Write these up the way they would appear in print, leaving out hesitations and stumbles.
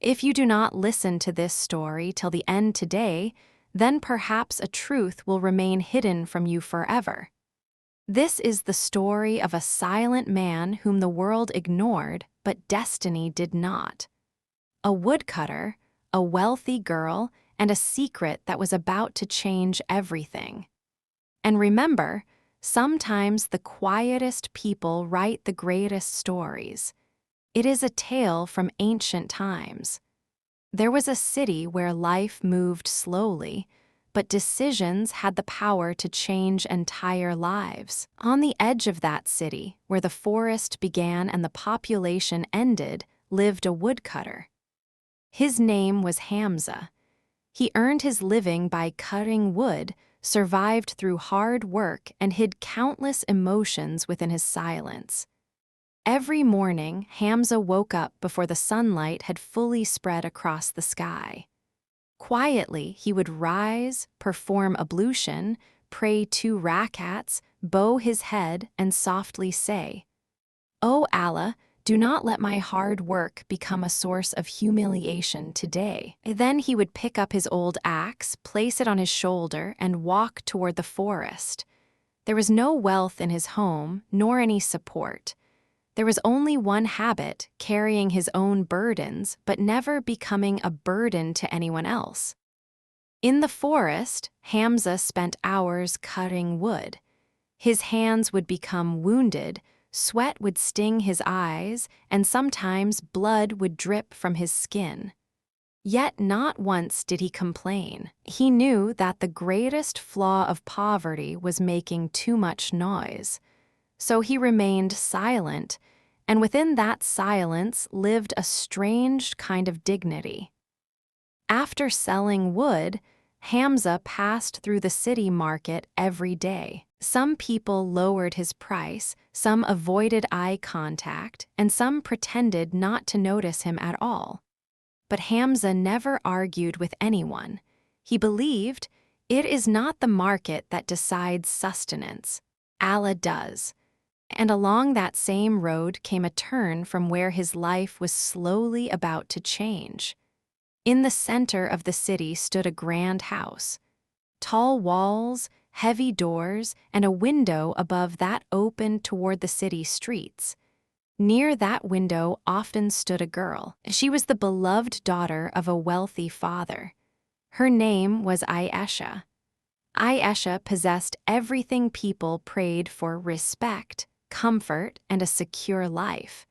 If you do not listen to this story till the end today, then perhaps a truth will remain hidden from you forever. This is the story of a silent man whom the world ignored, but destiny did not. A woodcutter, a wealthy girl, and a secret that was about to change everything. And remember, sometimes the quietest people write the greatest stories. It is a tale from ancient times. There was a city where life moved slowly, but decisions had the power to change entire lives. On the edge of that city, where the forest began and the population ended, lived a woodcutter. His name was Hamza. He earned his living by cutting wood, survived through hard work, and hid countless emotions within his silence. Every morning, Hamza woke up before the sunlight had fully spread across the sky. Quietly, he would rise, perform ablution, pray 2 rakats, bow his head, and softly say, "O Allah, do not let my hard work become a source of humiliation today." Then he would pick up his old axe, place it on his shoulder, and walk toward the forest. There was no wealth in his home, nor any support. There was only one habit, carrying his own burdens, but never becoming a burden to anyone else. In the forest, Hamza spent hours cutting wood. His hands would become wounded, sweat would sting his eyes, and sometimes blood would drip from his skin. Yet not once did he complain. He knew that the greatest flaw of poverty was making too much noise. So he remained silent, and within that silence lived a strange kind of dignity. After selling wood, Hamza passed through the city market every day. Some people lowered his price, some avoided eye contact, and some pretended not to notice him at all. But Hamza never argued with anyone. He believed, it is not the market that decides sustenance. Allah does. And along that same road came a turn from where his life was slowly about to change. In the center of the city stood a grand house. Tall walls, heavy doors, and a window above that opened toward the city streets. Near that window often stood a girl. She was the beloved daughter of a wealthy father. Her name was Ayesha. Ayesha possessed everything people prayed for: respect, comfort, and a secure life.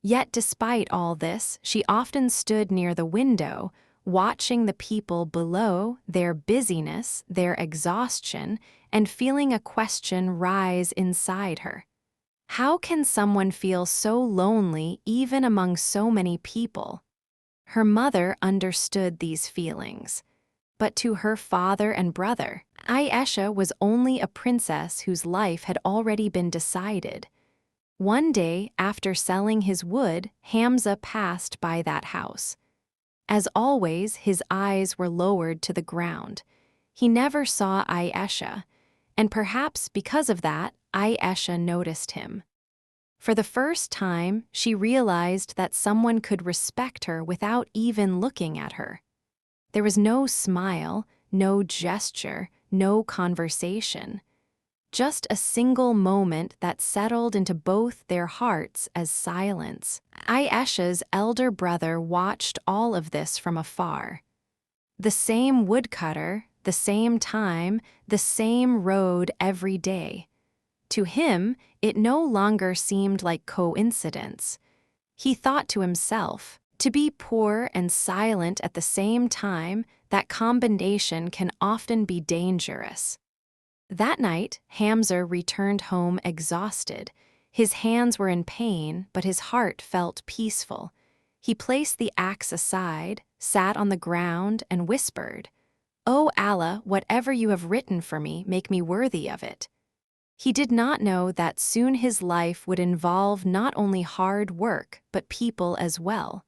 Yet despite all this, she often stood near the window, watching the people below, their busyness, their exhaustion, and feeling a question rise inside her. How can someone feel so lonely even among so many people? Her mother understood these feelings. But to her father and brother, Ayesha was only a princess whose life had already been decided. One day, after selling his wood, Hamza passed by that house. As always, his eyes were lowered to the ground. He never saw Ayesha, and perhaps because of that, Ayesha noticed him. For the first time, she realized that someone could respect her without even looking at her. There was no smile, no gesture, no conversation. Just a single moment that settled into both their hearts as silence. Ayesha's elder brother watched all of this from afar. The same woodcutter, the same time, the same road every day. To him, it no longer seemed like coincidence. He thought to himself, to be poor and silent at the same time, that combination can often be dangerous. That night, Hamza returned home exhausted. His hands were in pain, but his heart felt peaceful. He placed the axe aside, sat on the ground, and whispered, "O Allah, whatever you have written for me, make me worthy of it." He did not know that soon his life would involve not only hard work, but people as well.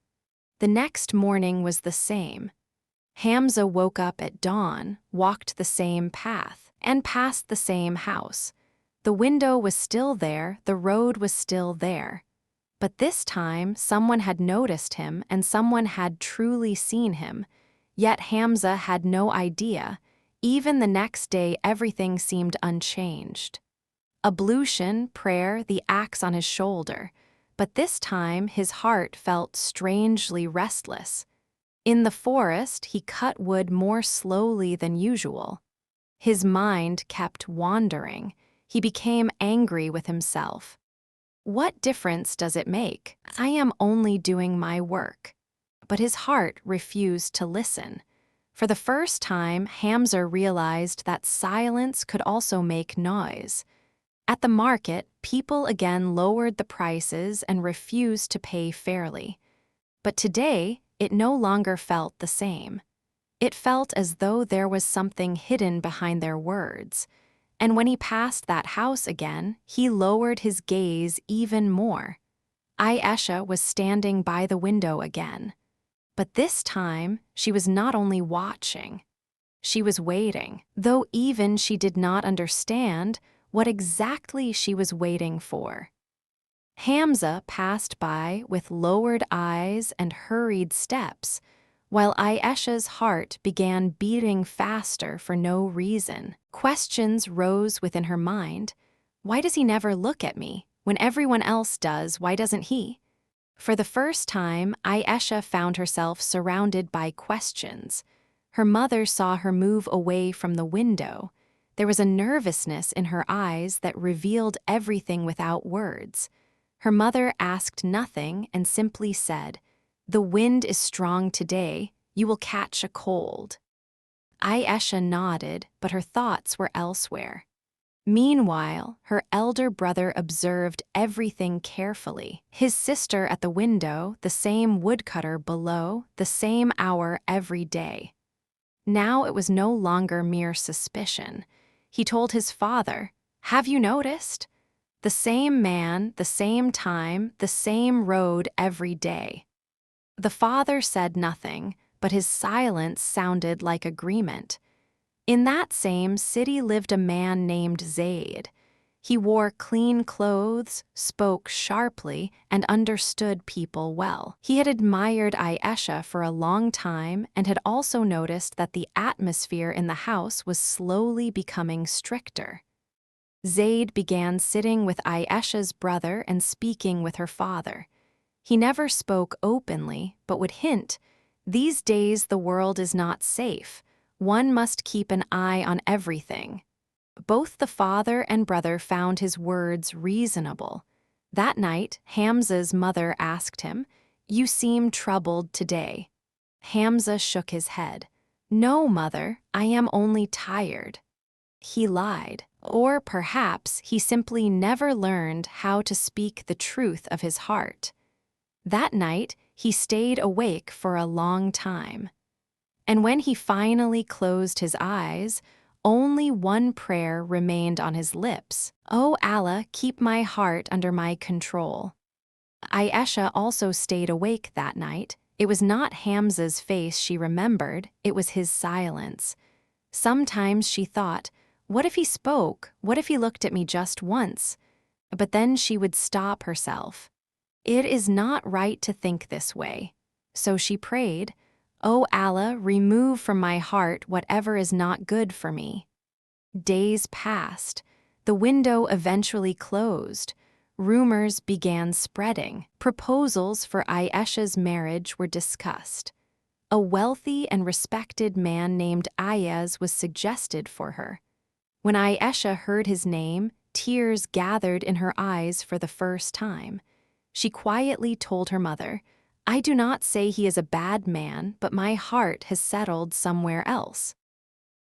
The next morning was the same. Hamza woke up at dawn, walked the same path, and passed the same house. The window was still there, the road was still there. But this time, someone had noticed him and someone had truly seen him. Yet Hamza had no idea. Even the next day, everything seemed unchanged. Ablution, prayer, the axe on his shoulder. But this time, his heart felt strangely restless. In the forest, he cut wood more slowly than usual. His mind kept wandering. He became angry with himself. What difference does it make? I am only doing my work. But his heart refused to listen. For the first time, Hamza realized that silence could also make noise. At the market, people again lowered the prices and refused to pay fairly. But today, it no longer felt the same. It felt as though there was something hidden behind their words. And when he passed that house again, he lowered his gaze even more. Ayesha was standing by the window again. But this time, she was not only watching, she was waiting, though even she did not understand what exactly she was waiting for. Hamza passed by with lowered eyes and hurried steps, while Ayesha's heart began beating faster for no reason. Questions rose within her mind. Why does he never look at me? When everyone else does, why doesn't he? For the first time, Ayesha found herself surrounded by questions. Her mother saw her move away from the window. There was a nervousness in her eyes that revealed everything without words. Her mother asked nothing and simply said, "The wind is strong today. You will catch a cold." Ayesha nodded, but her thoughts were elsewhere. Meanwhile, her elder brother observed everything carefully. His sister at the window, the same woodcutter below, the same hour every day. Now it was no longer mere suspicion. He told his father, "Have you noticed? The same man, the same time, the same road every day." The father said nothing, but his silence sounded like agreement. In that same city lived a man named Zaid. He wore clean clothes, spoke sharply, and understood people well. He had admired Ayesha for a long time and had also noticed that the atmosphere in the house was slowly becoming stricter. Zaid began sitting with Ayesha's brother and speaking with her father. He never spoke openly, but would hint, "These days the world is not safe. One must keep an eye on everything." Both the father and brother found his words reasonable. That night, Hamza's mother asked him, "You seem troubled today." Hamza shook his head. "No, mother, I am only tired." He lied, or perhaps he simply never learned how to speak the truth of his heart. That night, he stayed awake for a long time. And when he finally closed his eyes, only one prayer remained on his lips. "O Allah, keep my heart under my control." Ayesha also stayed awake that night. It was not Hamza's face she remembered, it was his silence. Sometimes she thought, what if he spoke? What if he looked at me just once? But then she would stop herself. It is not right to think this way. So she prayed, "O Allah, remove from my heart whatever is not good for me." Days passed. The window eventually closed. Rumors began spreading. Proposals for Ayesha's marriage were discussed. A wealthy and respected man named Ayaz was suggested for her. When Ayesha heard his name, tears gathered in her eyes for the first time. She quietly told her mother, "I do not say he is a bad man, but my heart has settled somewhere else."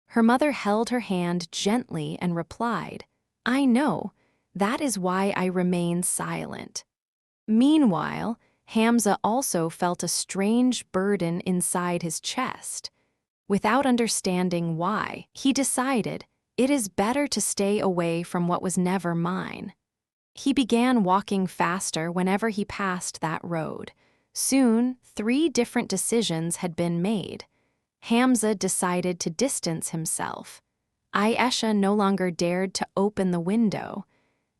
Her mother held her hand gently and replied, "I know. That is why I remain silent." Meanwhile, Hamza also felt a strange burden inside his chest. Without understanding why, he decided, it is better to stay away from what was never mine. He began walking faster whenever he passed that road. Soon, 3 different decisions had been made. Hamza decided to distance himself. Ayesha no longer dared to open the window.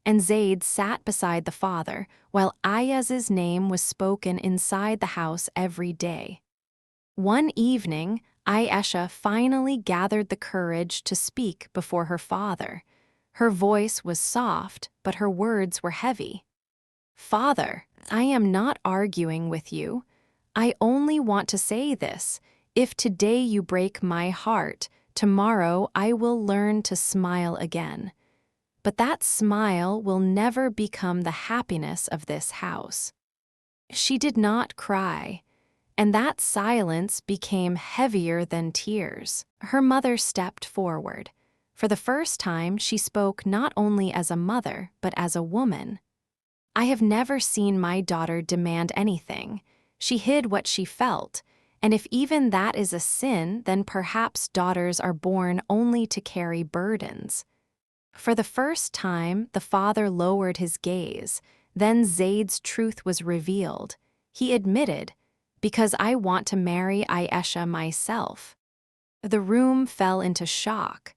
and Zayd sat beside the father, while Ayaz's name was spoken inside the house every day. One evening, Ayesha finally gathered the courage to speak before her father. Her voice was soft, but her words were heavy. "Father, I am not arguing with you. I only want to say this. If today you break my heart, tomorrow I will learn to smile again. But that smile will never become the happiness of this house." She did not cry, and that silence became heavier than tears. Her mother stepped forward. For the first time, she spoke not only as a mother, but as a woman. "I have never seen my daughter demand anything. She hid what she felt, and if even that is a sin, then perhaps daughters are born only to carry burdens." For the first time, the father lowered his gaze. Then Zayd's truth was revealed. He admitted, "Because I want to marry Ayesha myself." The room fell into shock.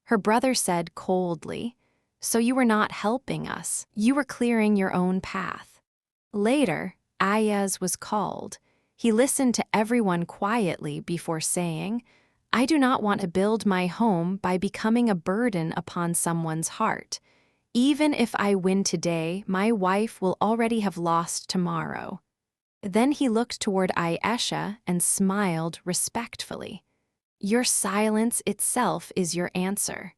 Her brother said coldly, "So you were not helping us. You were clearing your own path." Later, Ayaz was called. He listened to everyone quietly before saying, "I do not want to build my home by becoming a burden upon someone's heart. Even if I win today, my wife will already have lost tomorrow." Then he looked toward Ayesha and smiled respectfully. "Your silence itself is your answer."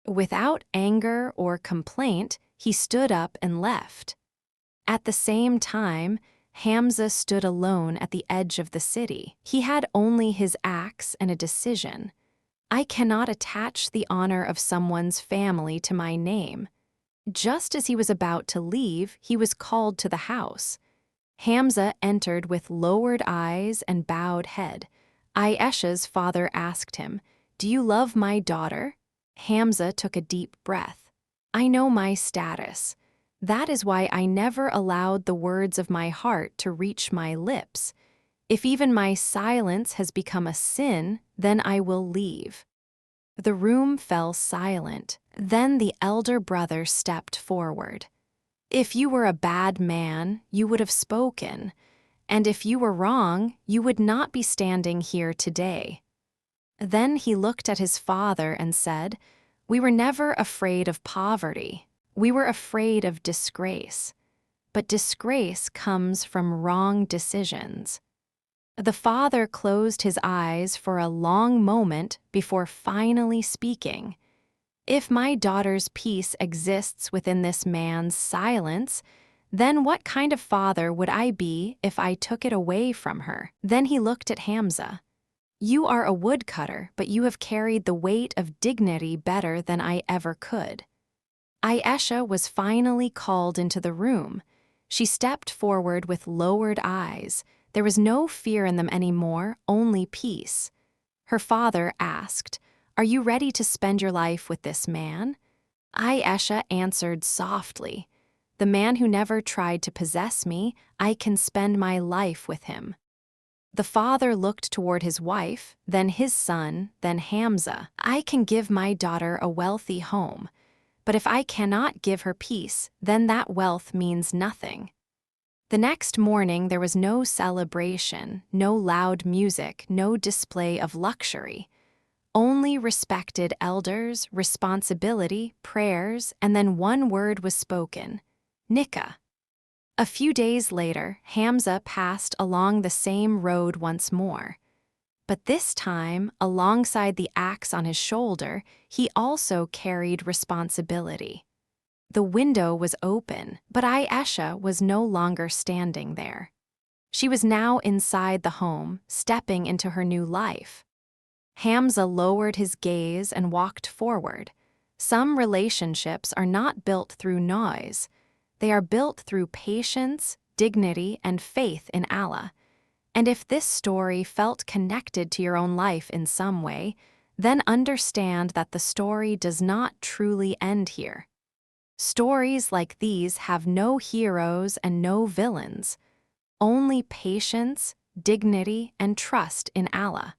Without anger or complaint, he stood up and left. At the same time, Hamza stood alone at the edge of the city. He had only his axe and a decision. "I cannot attach the honor of someone's family to my name." Just as he was about to leave, he was called to the house. Hamza entered with lowered eyes and bowed head. Ayesha's father asked him, "Do you love my daughter?" Hamza took a deep breath. "I know my status. That is why I never allowed the words of my heart to reach my lips. If even my silence has become a sin, then I will leave." The room fell silent. Then the elder brother stepped forward. "If you were a bad man, you would have spoken. And if you were wrong, you would not be standing here today." Then he looked at his father and said, "We were never afraid of poverty. We were afraid of disgrace. But disgrace comes from wrong decisions." The father closed his eyes for a long moment before finally speaking. "If my daughter's peace exists within this man's silence, then what kind of father would I be if I took it away from her?" Then he looked at Hamza. "You are a woodcutter, but you have carried the weight of dignity better than I ever could." Ayesha was finally called into the room. She stepped forward with lowered eyes. There was no fear in them anymore, only peace. Her father asked, "Are you ready to spend your life with this man?" Ayesha answered softly, "The man who never tried to possess me, I can spend my life with him." The father looked toward his wife, then his son, then Hamza. "I can give my daughter a wealthy home, but if I cannot give her peace, then that wealth means nothing." The next morning there was no celebration, no loud music, no display of luxury. Only respected elders, responsibility, prayers, and then one word was spoken: nikah. A few days later, Hamza passed along the same road once more. But this time, alongside the axe on his shoulder, he also carried responsibility. The window was open, but Ayesha was no longer standing there. She was now inside the home, stepping into her new life. Hamza lowered his gaze and walked forward. Some relationships are not built through noise. They are built through patience, dignity, and faith in Allah. And if this story felt connected to your own life in some way, then understand that the story does not truly end here. Stories like these have no heroes and no villains, only patience, dignity, and trust in Allah.